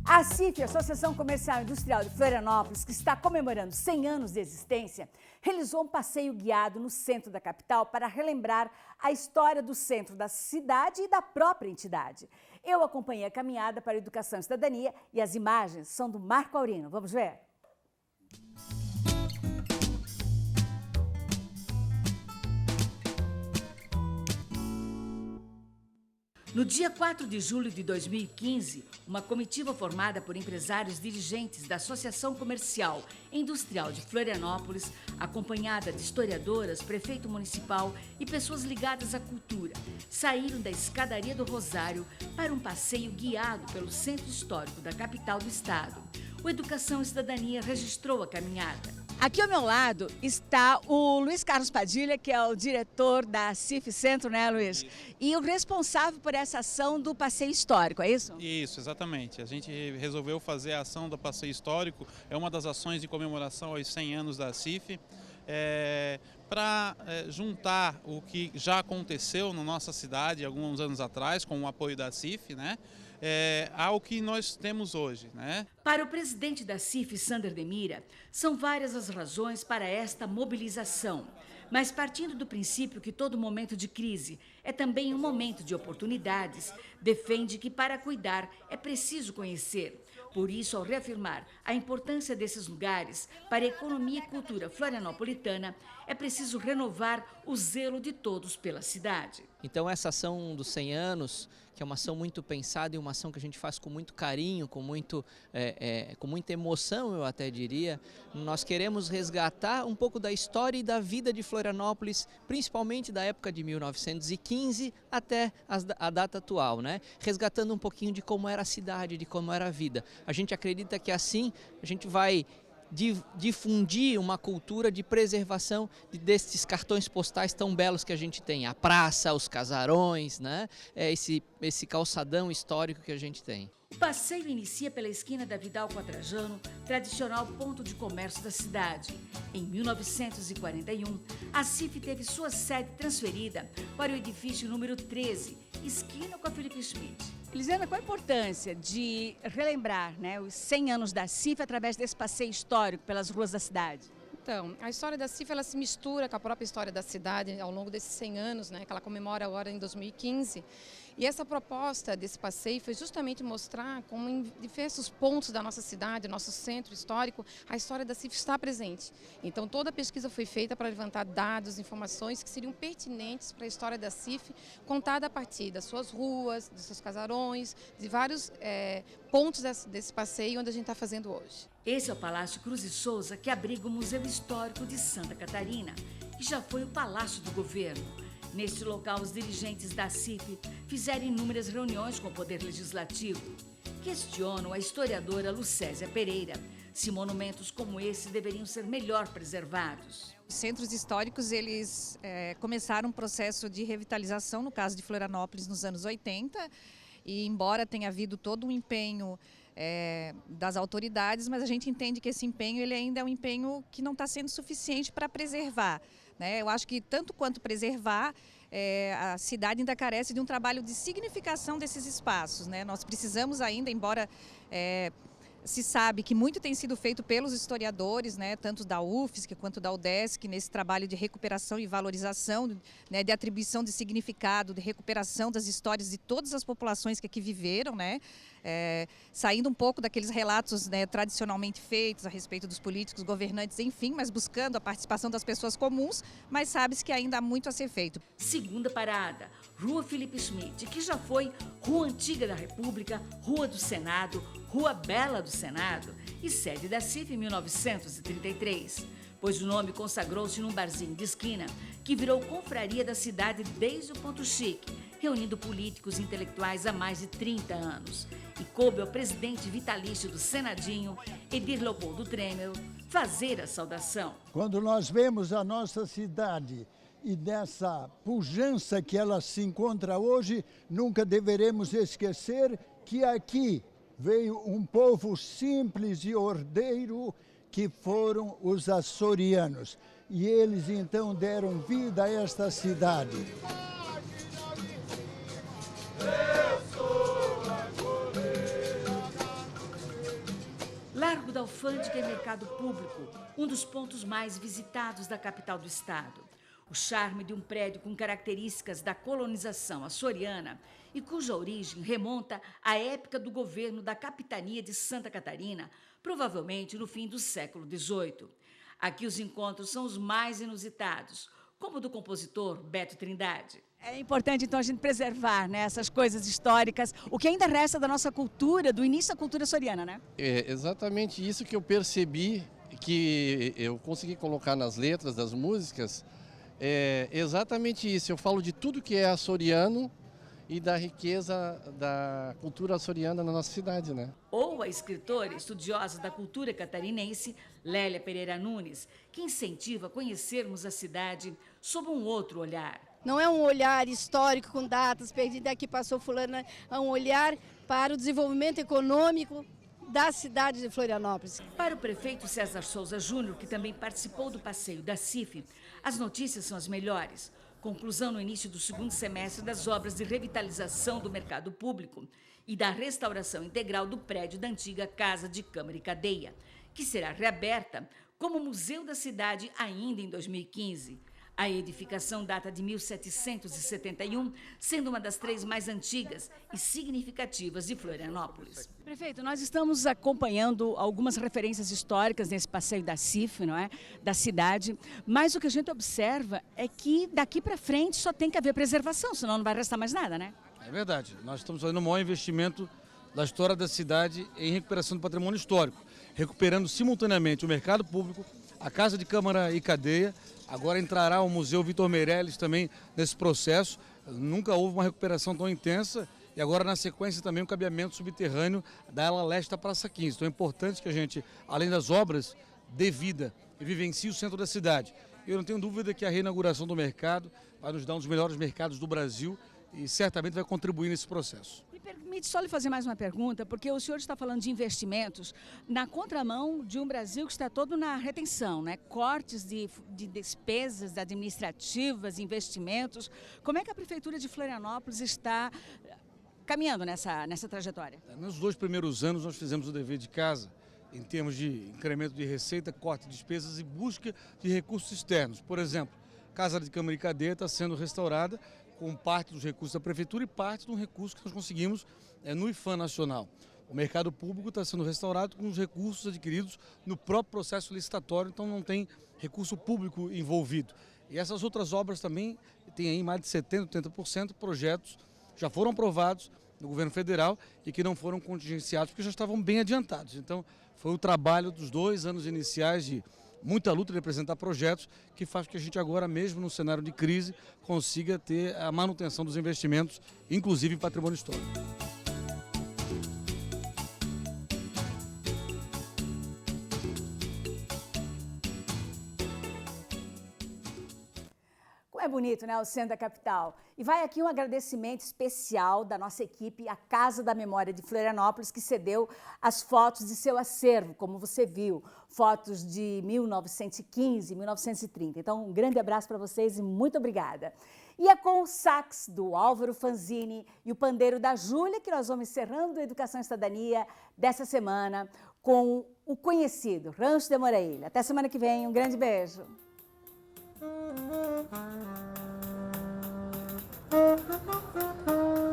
A CIF, Associação Comercial e Industrial de Florianópolis, que está comemorando 100 anos de existência, realizou um passeio guiado no centro da capital para relembrar a história do centro da cidade e da própria entidade. Eu acompanhei a caminhada para a Educação e Cidadania e as imagens são do Marco Aurino. Vamos ver? No dia 4 de julho de 2015, uma comitiva formada por empresários dirigentes da Associação Comercial e Industrial de Florianópolis, acompanhada de historiadoras, prefeito municipal e pessoas ligadas à cultura, saíram da Escadaria do Rosário para um passeio guiado pelo centro histórico da capital do estado. O Educação e Cidadania registrou a caminhada. Aqui ao meu lado está o Luiz Carlos Padilha, que é o diretor da CIF Centro, né, Luiz? Isso. E o responsável por essa ação do passeio histórico, é isso? Isso, exatamente. A gente resolveu fazer a ação do passeio histórico, é uma das ações de comemoração aos 100 anos da CIF, para juntar o que já aconteceu na nossa cidade alguns anos atrás, com o apoio da CIF, né? Ao que nós temos hoje, né? Para o presidente da CIF, Sander Demira, são várias as razões para esta mobilização. Mas partindo do princípio que todo momento de crise é também um momento de oportunidades, defende que para cuidar é preciso conhecer. Por isso, ao reafirmar a importância desses lugares para a economia e cultura florianopolitana, é preciso renovar o zelo de todos pela cidade. Então essa ação dos 100 anos, que é uma ação muito pensada e uma ação que a gente faz com muito carinho, com muita emoção, eu até diria, nós queremos resgatar um pouco da história e da vida de Florianópolis, principalmente da época de 1915 até a data atual, né? Resgatando um pouquinho de como era a cidade, de como era a vida. A gente acredita que assim a gente vai difundir uma cultura de preservação desses cartões postais tão belos que a gente tem, a praça, os casarões, né? Esse calçadão histórico que a gente tem. O passeio inicia pela esquina da Vidal com a Trajano, tradicional ponto de comércio da cidade. Em 1941, a CIF teve sua sede transferida para o edifício número 13, esquina com a Felipe Schmidt. Elisana, qual a importância de relembrar, né, os 100 anos da CIF através desse passeio histórico pelas ruas da cidade? Então, a história da CIF ela se mistura com a própria história da cidade ao longo desses 100 anos, né, que ela comemora agora em 2015. E essa proposta desse passeio foi justamente mostrar como em diversos pontos da nossa cidade, nosso centro histórico, a história da CIF está presente. Então toda a pesquisa foi feita para levantar dados, informações que seriam pertinentes para a história da CIF, contada a partir das suas ruas, dos seus casarões, de vários pontos desse passeio onde a gente está fazendo hoje. Esse é o Palácio Cruz e Souza, que abriga o Museu Histórico de Santa Catarina, que já foi o Palácio do Governo. Neste local, os dirigentes da CIF fizeram inúmeras reuniões com o Poder Legislativo. Questionam a historiadora Lucésia Pereira se monumentos como esse deveriam ser melhor preservados. Os centros históricos, eles começaram um processo de revitalização, no caso de Florianópolis, nos anos 80, e embora tenha havido todo um empenho das autoridades, mas a gente entende que esse empenho ele ainda é um empenho que não está sendo suficiente para preservar, né? Eu acho que tanto quanto preservar, a cidade ainda carece de um trabalho de significação desses espaços, né? Nós precisamos ainda, embora se sabe que muito tem sido feito pelos historiadores, né, tanto da UFSC quanto da UDESC, nesse trabalho de recuperação e valorização, né, de atribuição de significado, de recuperação das histórias de todas as populações que aqui viveram, né, saindo um pouco daqueles relatos, né, tradicionalmente feitos a respeito dos políticos, governantes, enfim, mas buscando a participação das pessoas comuns, mas sabe-se que ainda há muito a ser feito. Segunda parada, Rua Felipe Schmidt, que já foi Rua Antiga da República, Rua do Senado, Rua Bela do Senado e sede da CIF em 1933, pois o nome consagrou-se num barzinho de esquina que virou confraria da cidade desde o Ponto Chique, reunindo políticos e intelectuais há mais de 30 anos. E coube ao presidente vitalício do Senadinho, Edir Leopoldo Tremel, fazer a saudação. Quando nós vemos a nossa cidade e dessa pujança que ela se encontra hoje, nunca deveremos esquecer que aqui veio um povo simples e ordeiro que foram os açorianos. E eles então deram vida a esta cidade. da Alfândega e Mercado Público, um dos pontos mais visitados da capital do estado. O charme de um prédio com características da colonização açoriana e cuja origem remonta à época do governo da capitania de Santa Catarina, provavelmente no fim do século XVIII. Aqui os encontros são os mais inusitados, como o do compositor Beto Trindade. É importante, então, a gente preservar, né, essas coisas históricas, o que ainda resta da nossa cultura, do início da cultura açoriana, né? É exatamente isso que eu percebi, que eu consegui colocar nas letras das músicas. É exatamente isso, eu falo de tudo que é açoriano e da riqueza da cultura açoriana na nossa cidade, né? Ou a escritora estudiosa da cultura catarinense, Lélia Pereira Nunes, que incentiva a conhecermos a cidade sob um outro olhar. Não é um olhar histórico com datas perdidas, aqui passou fulana, é um olhar para o desenvolvimento econômico da cidade de Florianópolis. Para o prefeito César Souza Júnior, que também participou do passeio da CIF, as notícias são as melhores. Conclusão no início do segundo semestre das obras de revitalização do mercado público e da restauração integral do prédio da antiga Casa de Câmara e Cadeia, que será reaberta como museu da cidade ainda em 2015. A edificação data de 1771, sendo uma das 3 mais antigas e significativas de Florianópolis. Prefeito, nós estamos acompanhando algumas referências históricas nesse passeio da CIF, não é? Da cidade, mas o que a gente observa é que daqui para frente só tem que haver preservação, senão não vai restar mais nada, né? É verdade, nós estamos fazendo o maior investimento da história da cidade em recuperação do patrimônio histórico, recuperando simultaneamente o mercado público, a Casa de Câmara e Cadeia. Agora entrará o Museu Vitor Meirelles também nesse processo. Nunca houve uma recuperação tão intensa e agora na sequência também o cabeamento subterrâneo da ala leste da Praça 15. Então é importante que a gente, além das obras, dê vida e vivencie o centro da cidade. Eu não tenho dúvida que a reinauguração do mercado vai nos dar um dos melhores mercados do Brasil e certamente vai contribuir nesse processo. Me permite só lhe fazer mais uma pergunta, porque o senhor está falando de investimentos na contramão de um Brasil que está todo na retenção, né? Cortes de despesas administrativas, investimentos. Como é que a Prefeitura de Florianópolis está caminhando nessa trajetória? Nos 2 primeiros anos nós fizemos o dever de casa em termos de incremento de receita, corte de despesas e busca de recursos externos. Por exemplo, Casa de Câmara e Cadeia está sendo restaurada com parte dos recursos da Prefeitura e parte de um recurso que nós conseguimos no IPHAN nacional. O mercado público está sendo restaurado com os recursos adquiridos no próprio processo licitatório, então não tem recurso público envolvido. E essas outras obras também têm aí mais de 70%, 80% projetos já foram aprovados no governo federal e que não foram contingenciados porque já estavam bem adiantados. Então foi o trabalho dos 2 anos iniciais de muita luta de apresentar projetos que faz com que a gente agora, mesmo no cenário de crise, consiga ter a manutenção dos investimentos, inclusive em patrimônio histórico. Como é bonito, né, o centro da capital. E vai aqui um agradecimento especial da nossa equipe, a Casa da Memória de Florianópolis, que cedeu as fotos de seu acervo, como você viu, fotos de 1915, 1930. Então, um grande abraço para vocês e muito obrigada. E é com o sax do Álvaro Fanzini e o pandeiro da Júlia que nós vamos encerrando a Educação e Cidadania dessa semana com o conhecido Rancho de Moraília. Até semana que vem, um grande beijo. Thank you.